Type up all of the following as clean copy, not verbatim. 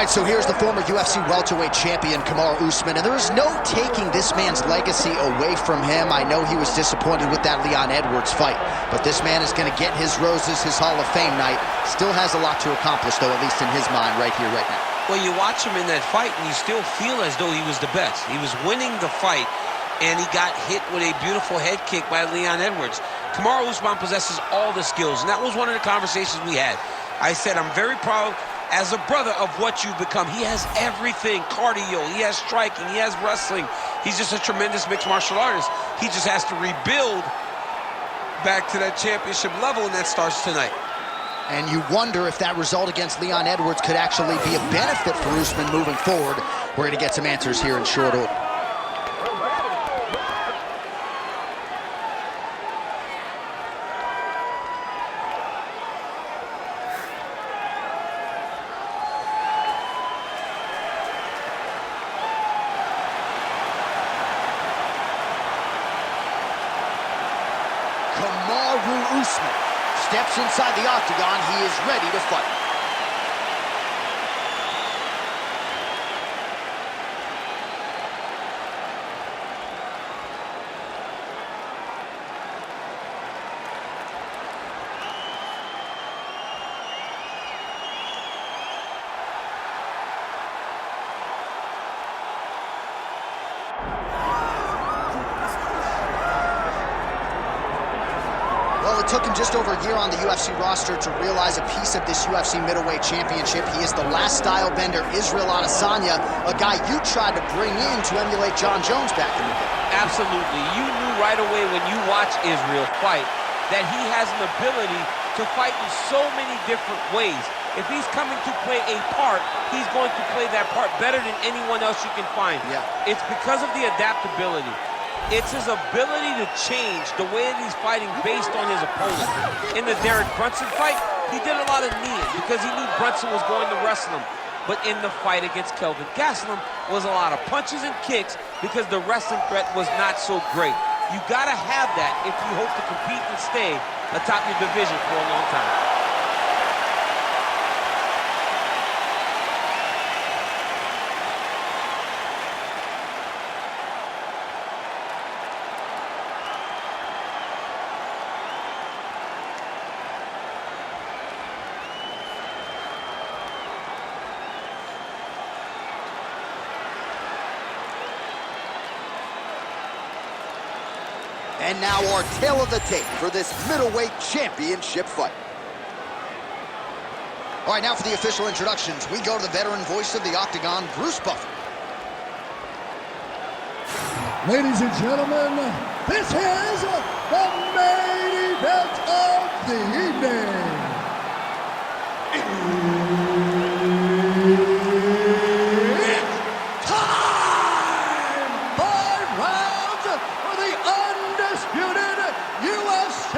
right, so here's the former UFC welterweight champion, Kamaru Usman, and there is no taking this man's legacy away from him. I know he was disappointed with that Leon Edwards fight, but this man is going to get his roses, his Hall of Fame night. Still has a lot to accomplish, though, at least in his mind, right here, right now. Well, you watch him in that fight, and you still feel as though he was the best. He was winning the fight, and he got hit with a beautiful head kick by Leon Edwards. Kamaru Usman possesses all the skills, and that was one of the conversations we had. I said, I'm very proud as a brother of what you've become. He has everything: cardio, he has striking, he has wrestling. He's just a tremendous mixed martial artist. He just has to rebuild back to that championship level, and that starts tonight. And you wonder if that result against Leon Edwards could actually be a benefit for Usman moving forward. We're going to get some answers here in short order. Kamaru Usman steps inside the octagon. He is ready to fight. Well, it took him just over a year on the UFC roster to realize a piece of this UFC middleweight championship. He is the last style bender, Israel Adesanya, a guy you tried to bring in to emulate John Jones back in the day. Absolutely. You knew right away when you watch Israel fight that he has an ability to fight in so many different ways. If he's coming to play a part, he's going to play that part better than anyone else you can find. Yeah. It's because of the adaptability. It's his ability to change the way that he's fighting based on his opponent. In the Derek Brunson fight, he did a lot of kneeing because he knew Brunson was going to wrestle him. But in the fight against Kelvin Gastelum was a lot of punches and kicks because the wrestling threat was not so great. You gotta have that if you hope to compete and stay atop your division for a long time. And now our tale of the tape for this middleweight championship fight. All right, now for the official introductions, we go to the veteran voice of the Octagon, Bruce Buffer. Ladies and gentlemen, this is the main event of the evening. It's time! 5 rounds for the undisputed UFC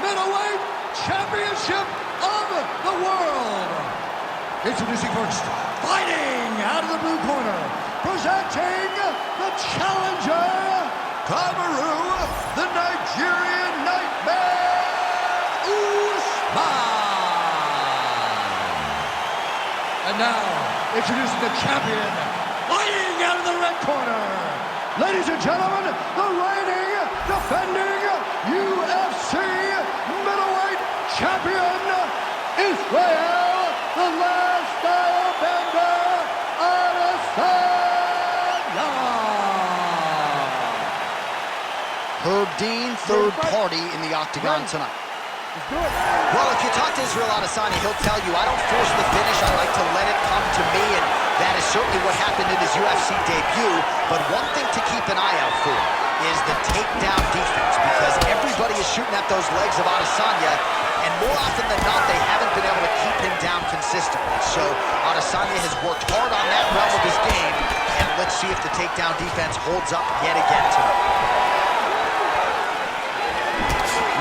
middleweight championship of the world. Introducing first, fighting out of the blue corner, presenting the challenger, Kamaru, the Nigerian Nightmare, Usman. And now, introducing the champion, fighting out of the red corner. Ladies and gentlemen, the reigning, defending UFC middleweight champion, Israel, the last style bender, Adesanya. Herb Dean, third party in the Octagon tonight. Well, if you talk to Israel Adesanya, he'll tell you, I don't force the finish, I like to let it come to me, and that is certainly what happened in his UFC debut. But one thing to keep an eye out for is the takedown defense, because everybody is shooting at those legs of Adesanya, and more often than not, they haven't been able to keep him down consistently. So Adesanya has worked hard on that realm of his game, and let's see if the takedown defense holds up yet again tonight.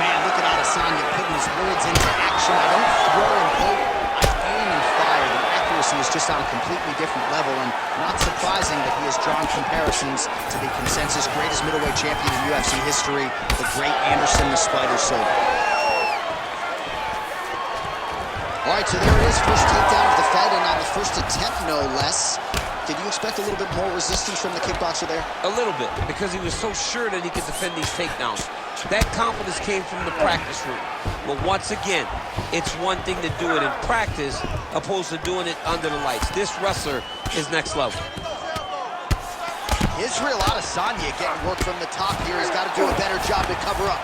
Man, look at Adesanya putting his words into action. I don't throw and hope, I aim and fire. The accuracy is just on a completely different level, and not surprising that he has drawn comparisons to the consensus greatest middleweight champion in UFC history, the great Anderson the Spider Silva. All right, so there it is, first takedown of the fight, and on the first attempt, no less. Did you expect a little bit more resistance from the kickboxer there? A little bit, because he was so sure that he could defend these takedowns. That confidence came from the practice room. But once again, it's one thing to do it in practice opposed to doing it under the lights. This wrestler is next level. Israel Adesanya getting work from the top here. He's got to do a better job to cover up.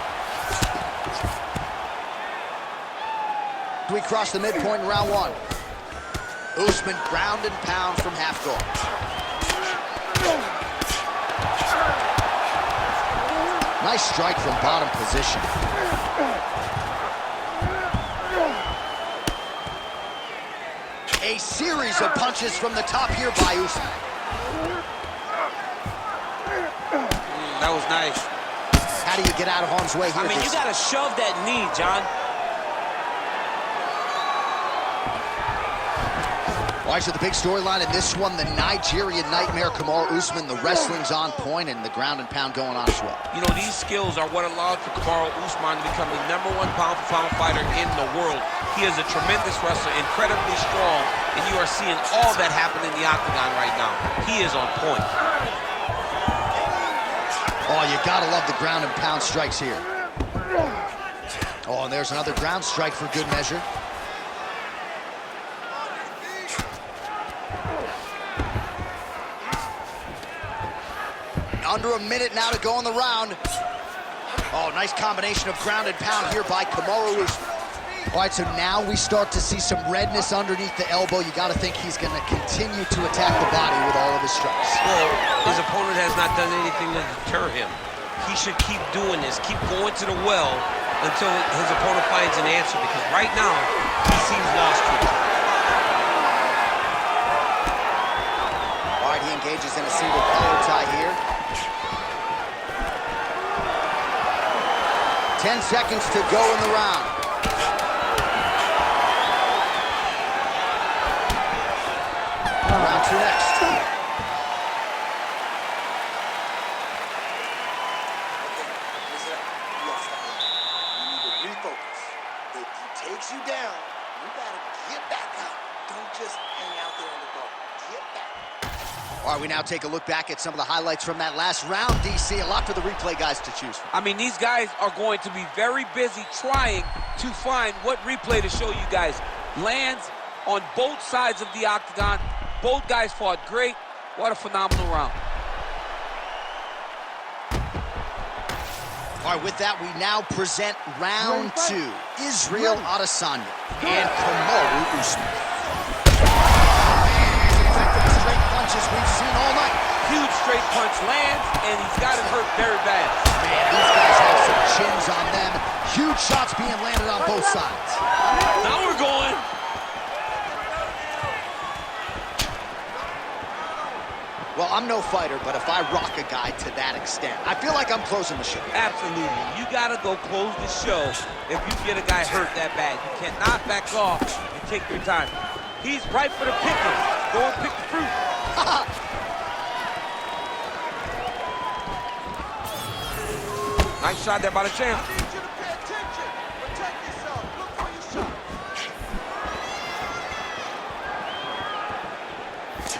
We cross the midpoint in round one. Usman ground and pound from half guard. Nice strike from bottom position. A series of punches from the top here by Usman. That was nice. How do you get out of harm's way here? I mean, you got to shove that knee, John. All right, so the big storyline in this one, the Nigerian Nightmare, Kamaru Usman. The wrestling's on point and the ground and pound going on as well. You know, these skills are what allowed for Kamaru Usman to become the #1 pound-for-pound fighter in the world. He is a tremendous wrestler, incredibly strong, and you are seeing all that happen in the octagon right now. He is on point. Oh, you gotta love the ground and pound strikes here. Oh, and there's another ground strike for good measure. Under a minute now to go in the round. Oh, nice combination of ground and pound here by Kamaru Usman. All right, so now we start to see some redness underneath the elbow. You got to think he's going to continue to attack the body with all of his strikes. Well, his opponent has not done anything to deter him. He should keep doing this, keep going to the well until his opponent finds an answer, because right now, he seems lost to it. All right, he engages in a single collar tie here. 10 seconds to go in the round. Round two next. Takes you down, you gotta get back out. Don't just hang out there in the dark. Get back. All right, we now take a look back at some of the highlights from that last round, DC. A lot for the replay guys to choose from. I mean, these guys are going to be very busy trying to find what replay to show you guys. Lands on both sides of the octagon. Both guys fought great. What a phenomenal round. All right, with that, we now present round two. Israel Adesanya and Kamaru Usman. As effective as straight punches we've seen all night. Huge straight punch lands, and he's got it hurt very bad. Man, these guys have some chins on them. Huge shots being landed on both sides. Now we're going. Well, I'm no fighter, but if I rock a guy to that extent, I feel like I'm closing the show. Absolutely. You got to go close the show if you get a guy hurt that bad. You cannot back off and take your time. He's ripe for the picking. Go and pick the fruit. Nice shot there by the champ. I need you to pay attention. Protect yourself. Look for your shot.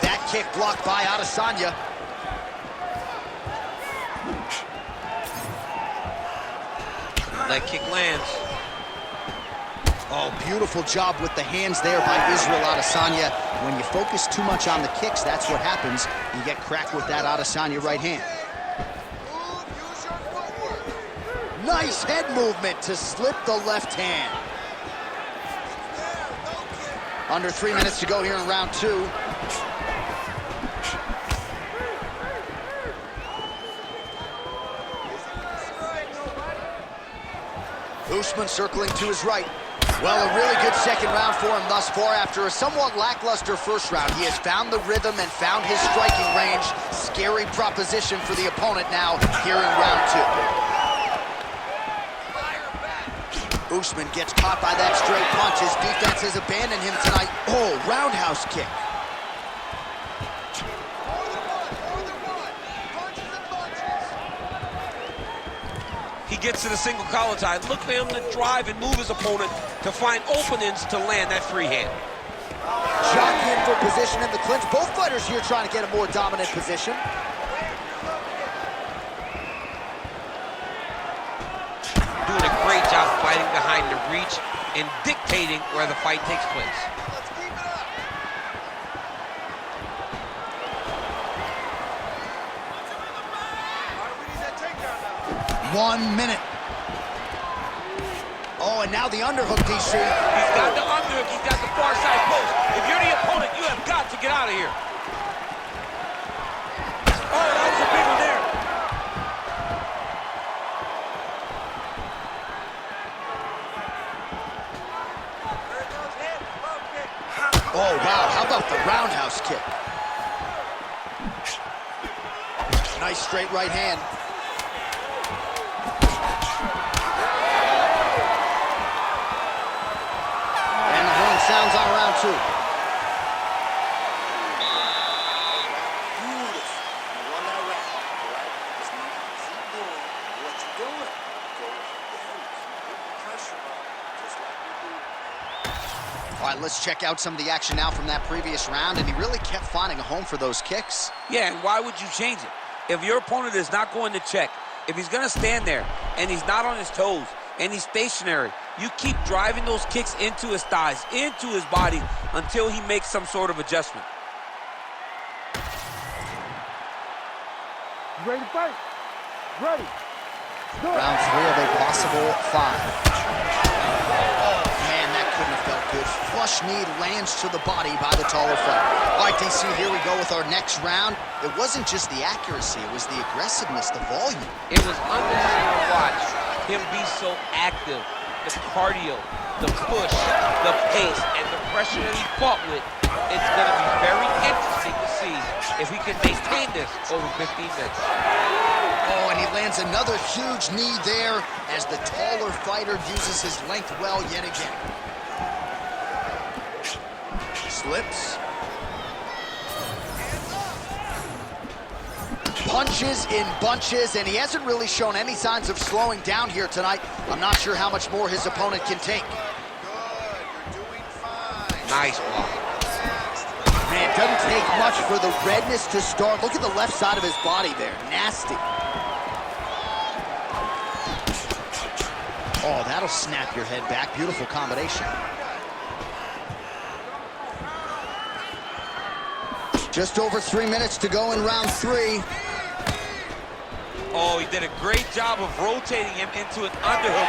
That kick blocked by Adesanya. That kick lands. Oh, beautiful job with the hands there by Israel Adesanya. When you focus too much on the kicks, that's what happens. You get cracked with that Adesanya right hand. Use your footwork. Nice head movement to slip the left hand. Under 3 minutes to go here in round two. Usman circling to his right. Well, a really good second round for him thus far. After a somewhat lackluster first round, he has found the rhythm and found his striking range. Scary proposition for the opponent now here in round two. Usman gets caught by that straight punch. His defense has abandoned him tonight. Oh, roundhouse kick. He gets to the single collar tie. Look for him to drive and move his opponent to find openings to land that free hand. Jockeying for position in the clinch. Both fighters here trying to get a more dominant position. Doing a great job fighting behind the reach and dictating where the fight takes place. Let's keep it up. 1 minute. Oh, and now the underhook, DC. He's got the underhook. He's got the far side post. If you're the opponent, you have got to get out of here. Oh, that was a big one there. Oh, wow. How about the roundhouse kick? Nice straight right hand. And the horn sounds on round 2. Beautiful. You won that round, all right? Just need to keep doing what you're doing. Go down, keep the pressure on, just like you do. All right, let's check out some of the action now from that previous round, and he really kept finding a home for those kicks. Yeah, and why would you change it? If your opponent is not going to check, if he's going to stand there and he's not on his toes and he's stationary, you keep driving those kicks into his thighs, into his body until he makes some sort of adjustment. You ready to fight? Ready. Good. Round 3 of a possible 5. Man, that couldn't have felt good. Flush knee lands to the body by the taller fighter. All right, DC, here we go with our next round. It wasn't just the accuracy, it was the aggressiveness, the volume. It was unbelievable to watch him be so active. The cardio, the push, the pace, and the pressure that he fought with. It's going to be very interesting to see if he can maintain this over 15 minutes. Oh, and he lands another huge knee there as the taller fighter uses his length well yet again. Slips. Punches in bunches, and he hasn't really shown any signs of slowing down here tonight. I'm not sure how much more his opponent can take. Good, you're doing fine. Nice block. Man, it doesn't take much for the redness to start. Look at the left side of his body there. Nasty. Oh, that'll snap your head back. Beautiful combination. Just over 3 minutes to go in round 3. Oh, he did a great job of rotating him into an underhook.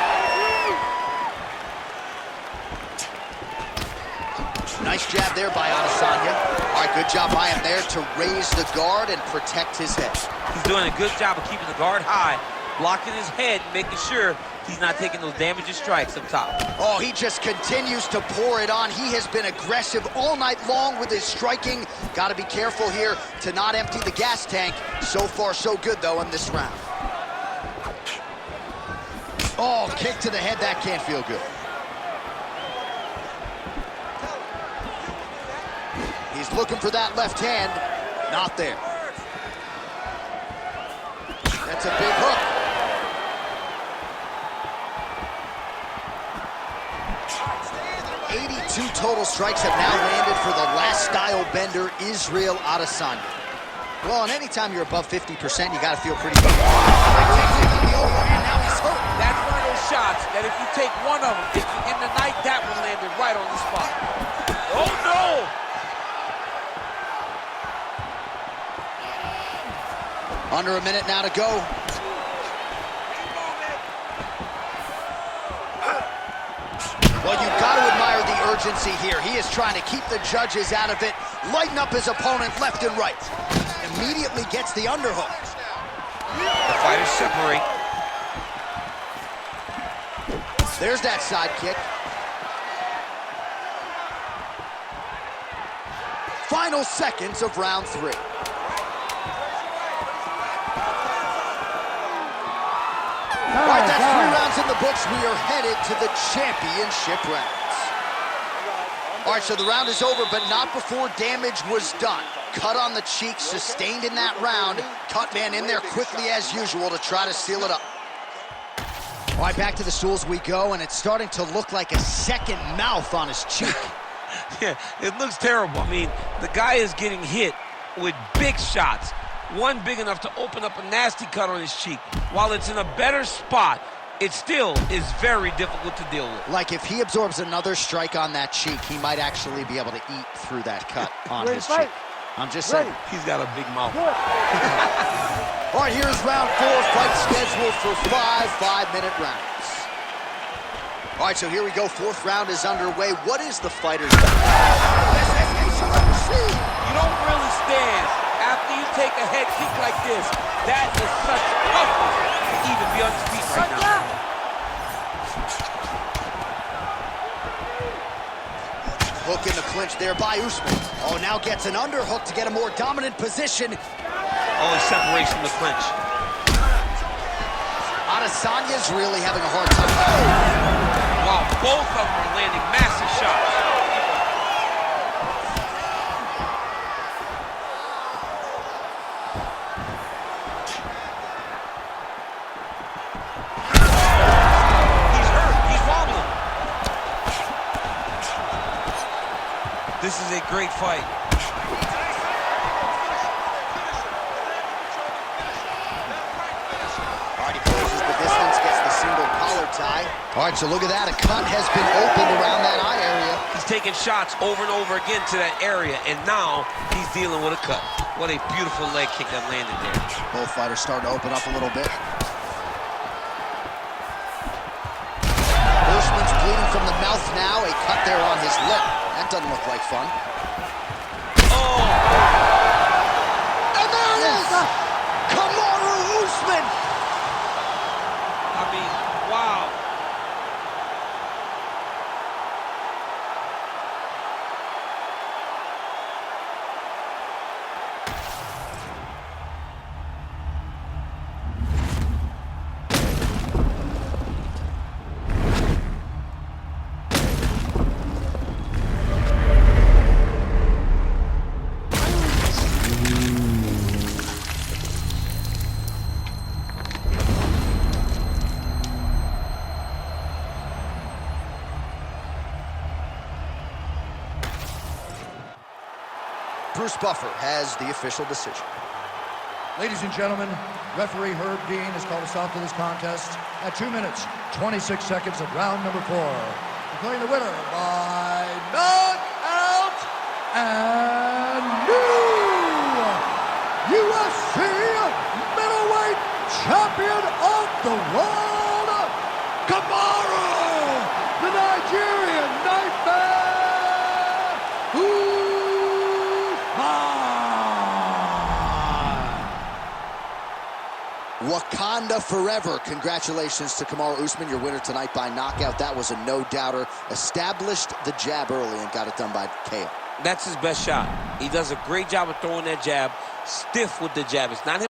Nice jab there by Adesanya. All right, good job by him there to raise the guard and protect his head. He's doing a good job of keeping the guard high, blocking his head, making sure he's not taking those damaging strikes up top. Oh, he just continues to pour it on. He has been aggressive all night long with his striking. Got to be careful here to not empty the gas tank. So far, so good, though, in this round. Oh, kick to the head. That can't feel good. He's looking for that left hand. Not there. That's a big hook. Two total strikes have now landed for the last style bender, Israel Adesanya. Well, and anytime you're above 50%, you got to feel pretty good. Now he's hurt. That's one of those shots that if you take one of them, in the night, that one landed right on the spot. Oh, no! Under a minute now to go. Well, you've got to admire the urgency here. He is trying to keep the judges out of it, lighten up his opponent left and right. Immediately gets the underhook. The fighters separate. There's that side kick. Final seconds of round 3. All right, that's 3 rounds in the books. We are headed to the championship rounds. All right, so the round is over, but not before damage was done. Cut on the cheek, sustained in that round. Cut man in there quickly as usual to try to seal it up. All right, back to the stools we go, and it's starting to look like a second mouth on his cheek. Yeah, it looks terrible. I mean, the guy is getting hit with big shots. One big enough to open up a nasty cut on his cheek. While it's in a better spot, it still is very difficult to deal with. Like, if he absorbs another strike on that cheek, he might actually be able to eat through that cut on his cheek. I'm just saying. He's got a big mouth. All right, here's round 4, fight scheduled for 5 5-minute rounds. All right, so here we go. 4th round is underway. What is the fighter's... You don't really stand after you take a head kick like this. That is such toughness to even be on his feet right now. Hook in the clinch there by Usman. Oh, now gets an underhook to get a more dominant position. Oh, he separates from the clinch. Adesanya's really having a hard time. Oh! Wow, both of them are landing massive shots. He's hurt. He's wobbling. This is a great fight. Already closes the distance, gets the single collar tie. All right, so look at that. A cut has been opened around that eye area. He's taking shots over and over again to that area, and now he's dealing with a cut. What a beautiful leg kick that landed there. Both fighters starting to open up a little bit. Usman's bleeding from the mouth now. A cut there on his lip. That doesn't look like fun. Oh! And there it is! Kamaru Usman! I mean, wow. Bruce Buffer has the official decision. Ladies and gentlemen, referee Herb Dean has called a stop to this contest at 2 minutes, 26 seconds of round number 4. Declaring the winner by knockout and new UFC middleweight champion of the world, Kamaru, the Nigerian Nightmare, Wakanda forever. Congratulations to Kamaru Usman, your winner tonight by knockout. That was a no-doubter. Established the jab early and got it done by KO. That's his best shot. He does a great job of throwing that jab, stiff with the jab. It's not him